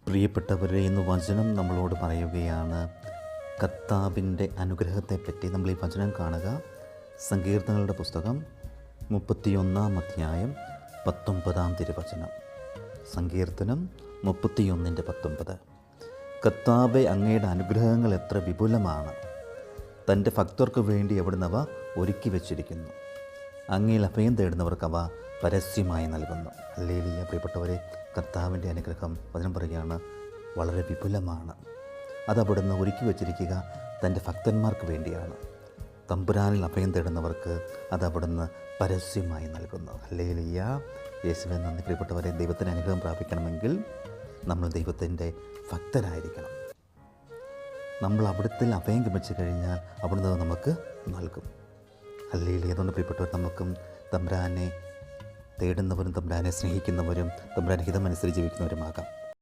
പ്രിയപ്പെട്ടവരെ, ഇന്ന് വചനം നമ്മളോട് പറയുകയാണ് കർത്താവിൻ്റെ അനുഗ്രഹത്തെപ്പറ്റി. നമ്മൾ ഈ വചനം കാണുക സങ്കീർത്തനങ്ങളുടെ പുസ്തകം 31 അധ്യായം 19 തിരുവചനം. സങ്കീർത്തനം 31:19. കർത്താവേ, അങ്ങയുടെ അനുഗ്രഹങ്ങൾ എത്ര വിപുലമാണ്! തൻ്റെ ഭക്തർക്ക് വേണ്ടി അവിടുന്ന് അവ ഒരുക്കി വച്ചിരിക്കുന്നു. അങ്ങയിൽ അഭയം തേടുന്നവർക്ക് അവ പരസ്യമായി നൽകുന്നു. ഹല്ലേലൂയ. പ്രിയപ്പെട്ടവരെ, കർത്താവിൻ്റെ അനുഗ്രഹം വചനം പറയുകയാണ് വളരെ വിപുലമാണ്. അതവിടുന്ന് ഒരുക്കി വച്ചിരിക്കുക തൻ്റെ ഭക്തന്മാർക്ക് വേണ്ടിയാണ്. തമ്പുരാനിൽ അഭയം തേടുന്നവർക്ക് അതവിടുന്ന് പരസ്യമായി നൽകുന്നു. ഹല്ലേലൂയ. യേശുവേ നന്ദി. പ്രിയപ്പെട്ടവരെ, ദൈവത്തിൻ്റെ അനുഗ്രഹം പ്രാപിക്കണമെങ്കിൽ നമ്മൾ ദൈവത്തിൻ്റെ ഭക്തരായിരിക്കണം. നമ്മൾ അവിടുത്തെ അഭയം ലഭിച്ചു കഴിഞ്ഞാൽ അവിടുന്ന് നമുക്ക് നൽകും. ഹല്ലേലൂയ. അതുകൊണ്ട് പ്രിയപ്പെട്ടവർ, നമുക്കും തമ്പുരാനെ തേടുന്നവരും തമ്പുരാനെ സ്നേഹിക്കുന്നവരും തമ്പുരാൻ്റെ ഹിതമനുസരിച്ച് ജീവിക്കുന്നവരുമാകാം.